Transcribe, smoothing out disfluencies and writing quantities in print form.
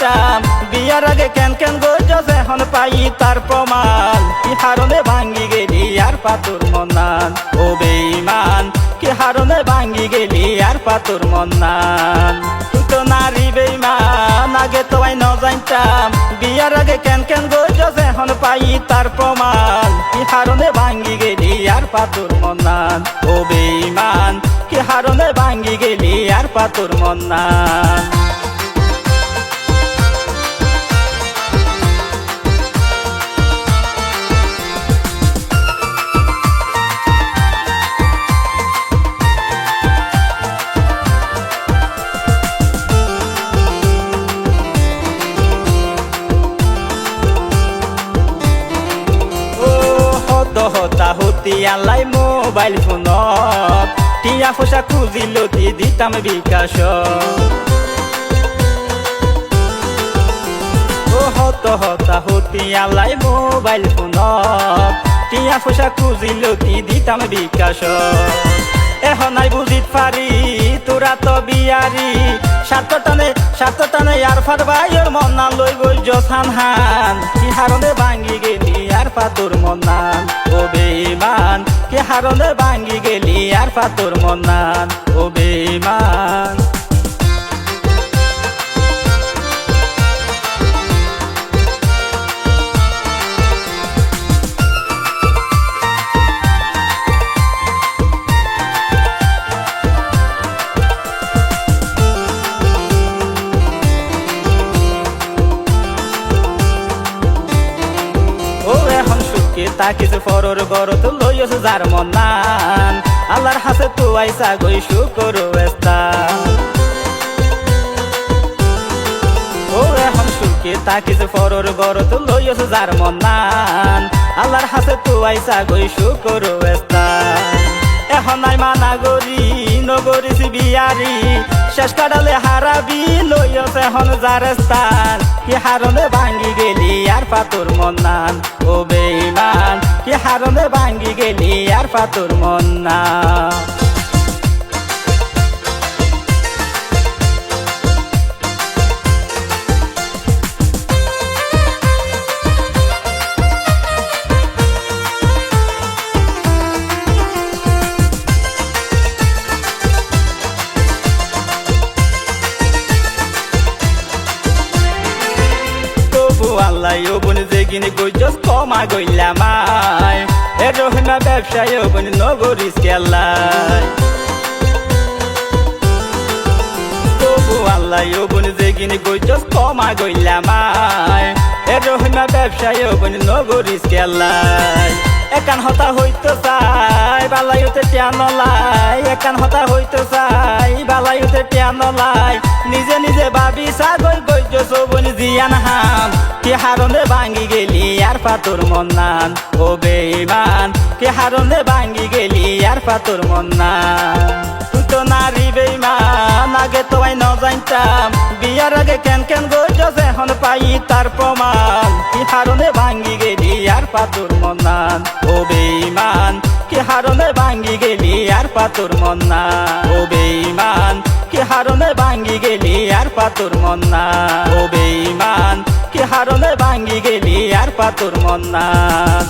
জানতাম বিয়ার আগে কেন কেন গইছস এখন পাই তার প্রমাণ কি হারনে ভাঙ্গি গেলি আর পাতুর মন্নান ও বেঈমান কি হারনে ভাঙ্গি গেলি আর পাতুর মন্নান তুই তো নারী বেঈমান আগে তো আই ন জানতাম বিয়ার আগে কেন কেন গইছস এখন পাই তার প্রমাণ কি হারনে ভাঙ্গি গেলি আর পাতুর মন্নান ও বেঈমান কি হারনে ভাঙ্গি গেলি আর পাতুর মন্নান হতি আলাই মোবাইল ফোনত টিয়া পয়সা খুঁজিলতি দিতাম বিকাশ হতি আলাই মোবাইল ফোনত টিয়া পয়সা খুঁজিলতি দিতাম বিকাশ এখন নাই বুঝিত পারি তোরা তো বিয়ারি সাত টানে আর ফার ভাইয়ের মন্না লই গই জসান হান কি হারনে ভাঙ্গি গেলি আর পাতুর মন্নান ও বেঈমান কি হারনে ভাঙ্গি গেলি আর পাতুর মন্নান ও বেঈমান তা কিছু ফরর বড় তো লইস যার মন্নান আল্লাহর হাতে তো আইসা গই শুকর ও এখন সুখে তা কিছু ফরর বড় তো লইস যার মন্নান আল্লাহর হাতে তো আইসা গই শুকর এখন নাই মানা গরি নগরিস বিয়ারি শেষ কাটালে হারাবি লইস এখন যার স্থান কি হারনে ভাঙ্গি গেলি আর পাতুর মন্নান ও বেঈমান কি হারনে ভাঙ্গি গেলি আর পাতুর মন্নান আল্লাহ ও বোন যেগিনি গইছস কমা গইলামাই এ রহিমা ব্যবসায় ও বোন নগরিস কেলাই তবু আল্লাহ ও বোন যেগিনি গইছস কমা গইলামাই এ রহিমা ব্যবসায় ও বোন নগরিস কেলাই একান হতা হইতো চাই বালাইতে টিয়া নলাই একান হতা হইতো চাই বালাইতে টিয়া নলাই নিজে নিজে ভাবি সাগর গইছস ও বোন জিয়ান হাম কি হারনে ভাঙ্গি গেলি আর পাতুর মন্নান ও বেঈমান কি হারনে ভাঙ্গি গেলি আর পাতুর মন্নান তুই তো নারী বেঈমান আগে তো আই ন জানতাম বিয়ার আগে কেন কেন গইছস এখন পাই তার প্রমাণ কি হারনে ভাঙ্গি গেলি আর পাতুর মন্নান ও বেঈমান কি হারনে ভাঙ্গি গেলি আর পাতুর মন্নান ও বেঈমান কি হারনে ভাঙ্গি গেলি আর পাতুর মন্নান ও বেঈমান কি হারনে ভাঙ্গি গেলি আর পাতুর মন্নান।